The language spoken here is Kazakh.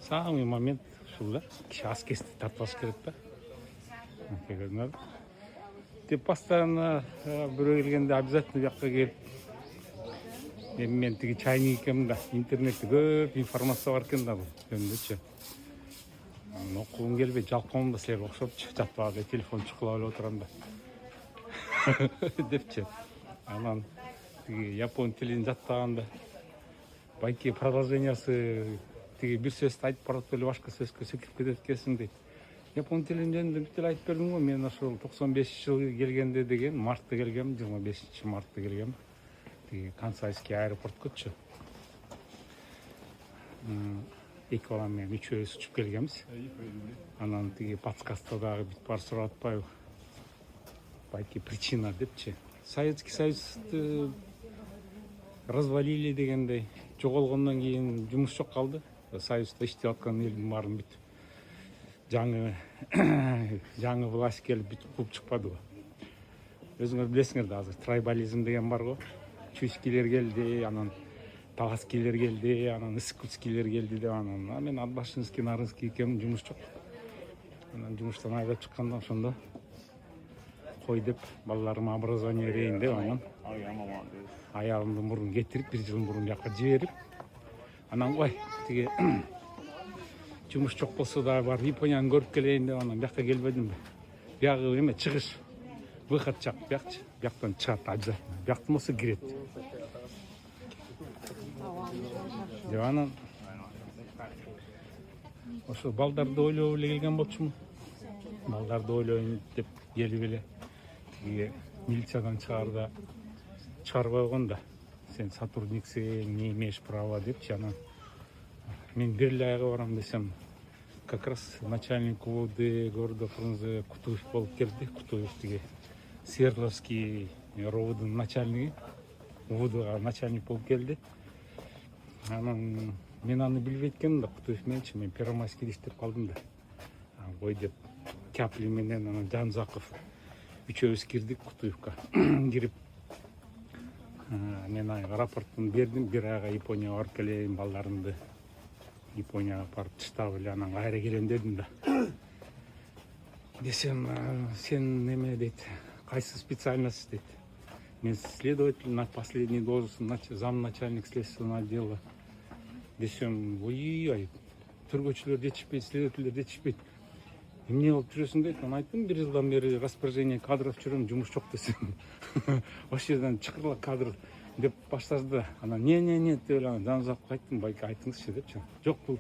Самый момент ушул да, киши ас кести тартып алыш керек да. Көрдүңөрбү? Теп постоянно бирөө келгенде обязательно бияка келип, мен тиги чайник экенмин да, интернетте көп информация бар экен да бул жөнүндөчү. Окугум келбейт, жалкоомун да силерге окшопчу, жатып алып телефон чукулап эле отурам да. Депчи. Анан тиги япон тилин жаттаганда байки продолжениясы тиги бир сөздү айтып баратып эле башка сөзгө секирип кетет экенсиң дейт. Япон тилин жөнүндө бүт эле айтып бердим го, мен ошол 95-жылы келгенде деген, мартта келгем, 25-мартта келгем. Тиги Кансайский аэропорткочу. Эки балам менен үчөөбүз учуп келгенбиз. Анан тиги подсказта дагы бүт баары сурап атпайбы? Байки причина депчи. Советский Союзду развалили дегендей, жоголгондон кийин жумуш жок калды. Союзда иштеп аткан элдин баарын бүт жаңы власть келип бүт кууп чыкпадыбы? Өзүңөр билесиңер да, азыр трайбализм деген бар го. Чускилер келди, анан таласкилер келди, анан искутскилер келди деп анан мен Адбашинский, Нарынский экенмин, жумуш жок. Анан жумуштан айдап чыкканда ошондо кой деп балдарыма образование берейин деп анан аялымды мурун кетирип, бир жыл мурун жака жиберип, анан кой тиги жумуш жок болсо дагы барып Японияны көрүп келейин деп анан бияка келбедимби? Биягы эме чыгыш, выход жак биякчы, бияктан чыгат обязательно, бияктан болсо кирет деп анан ошо балдарды ойлоп эле келген болчумун. Балдарды ойлойм деп келип эле тиги милициядан чыгарып койгон да, сен сотрудниксиң, не имеешь права депчи. Анан мен бир эле айга барам десем, как раз начальник УВД города Фрунзе Кутуев болуп келди. Кутуев тиги Свердловский РОВДнын начальниги, УВДга начальник болуп келди. Анан мен аны билбейт экенмин да, Кутуев мененчи, мен Первомайскийде иштеп калдым да. Кой деп Кяпли менен анан Жанзаков үчөөбүз кирдик Кутуевка. Кирип мен рапортун бердим, бир айга Японияга барып келейин, балдарымды Японияга барып таштап эле анан кайра келем дедим да. Десем, сен неме дейт, кайсы специальность дейт. Мен следователь на последней должности, замначальник следственного отдела. Десем, ой, төргөчүлөр жетишпейт, следовательдер жетишпейт. Эмне болуп жүрөсүң дейт. Мен айттым, бир жылдан бери распоряжение кадров жүрөм, жумуш жок десем. Ошол жерден чыкырла кадр деп баштады да. Анан не деп анан Жанзаковго айттым, байке айтыңызчы депчи. Жок, бул